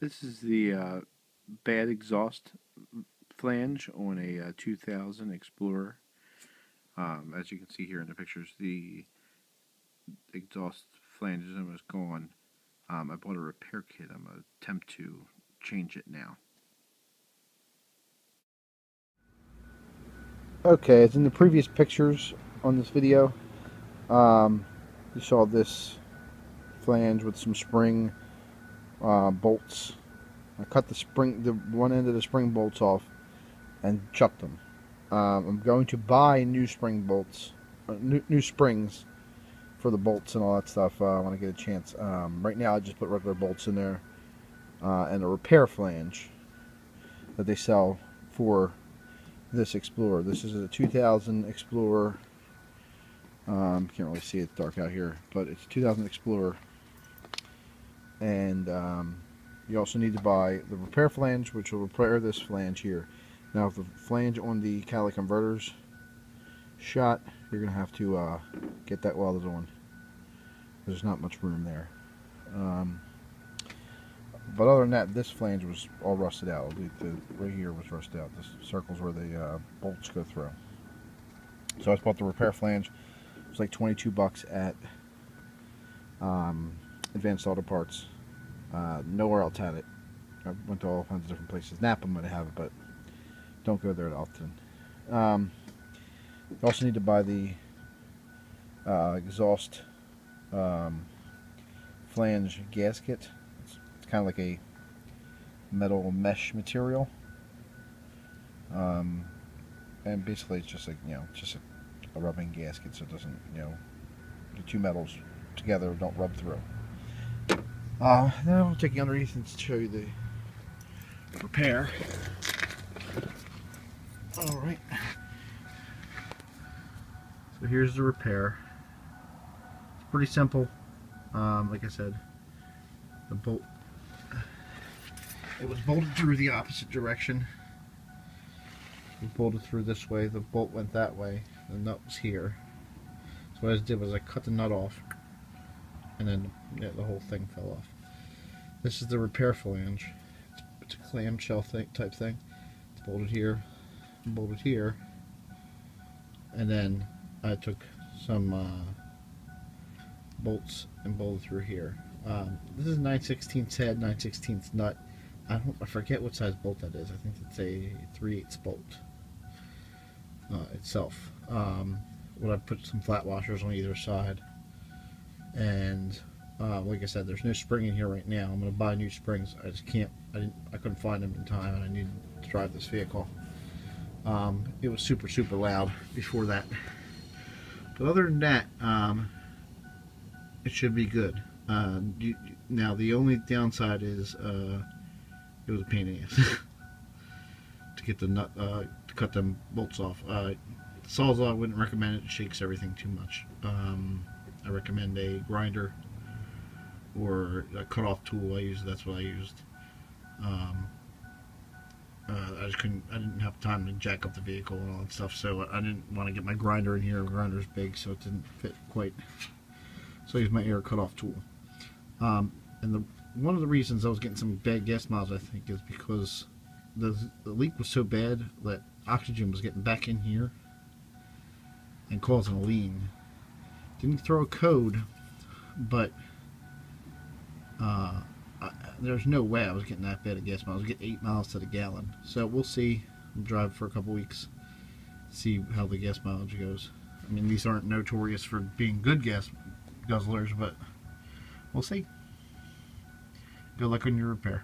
This is the bad exhaust flange on a 2000 Explorer. As you can see here in the pictures, the exhaust flange is almost gone. I bought a repair kit. I'm going to attempt to change it now. Okay, as in the previous pictures on this video, you saw this flange with some spring bolts. I cut the one end of the spring bolts off and chucked them. I'm going to buy new spring bolts, new springs for the bolts and all that stuff when I get a chance. Right now I just put regular bolts in there and a repair flange that they sell for this Explorer. This is a 2000 Explorer. Can't really see it, it's dark out here, but it's a 2000 Explorer. And you also need to buy the repair flange, which will repair this flange here. Now, if the flange on the catalytic converter's shot, you're going to have to get that welded on. There's not much room there. But other than that, this flange was all rusted out. The right here was rusted out. The circles where the bolts go through. So I bought the repair flange. It was like 22 bucks at Advanced Auto Parts. Nowhere else had it. I went to all kinds of different places. Napa might have it, but don't go there often. You also need to buy the exhaust flange gasket. It's kind of like a metal mesh material, and basically it's just like, just a rubbing gasket, so it doesn't, the two metals together don't rub through. Now I'll take you underneath and show you the repair. Alright. So here's the repair. It's pretty simple. Like I said, the bolt, it was bolted through the opposite direction. It was bolted through this way, the bolt went that way, the nut was here. So what I did was I cut the nut off, and then the whole thing fell off. This is the repair flange. It's a clamshell type thing. It's bolted here, and then I took some bolts and bolted through here. This is 9/16 head, 9/16 nut. I forget what size bolt that is. I think it's a 3/8 bolt itself. I put some flat washers on either side, and like I said, there's no spring in here right now. I'm going to buy new springs. I just can't. I couldn't find them in time, and I needed to drive this vehicle. It was super loud before that, but other than that, it should be good. Now the only downside is it was a pain in the ass to get the nut, to cut them bolts off. Sawzall, I wouldn't recommend it. It shakes everything too much. I recommend a grinder or a cut-off tool. That's what I used. I just couldn't. I didn't have time to jack up the vehicle and all that stuff, so I didn't want to get my grinder in here. The grinder's big, so it didn't fit quite. So I used my air cut-off tool. And one of the reasons I was getting some bad gas miles, I think, is because the leak was so bad that oxygen was getting back in here and causing a lean. Didn't throw a code, but there's no way I was getting that bad of gas miles. I was getting 8 miles to the gallon. So we'll see. I'll drive for a couple weeks, see how the gas mileage goes. I mean, these aren't notorious for being good gas guzzlers, but we'll see. Good luck on your repair.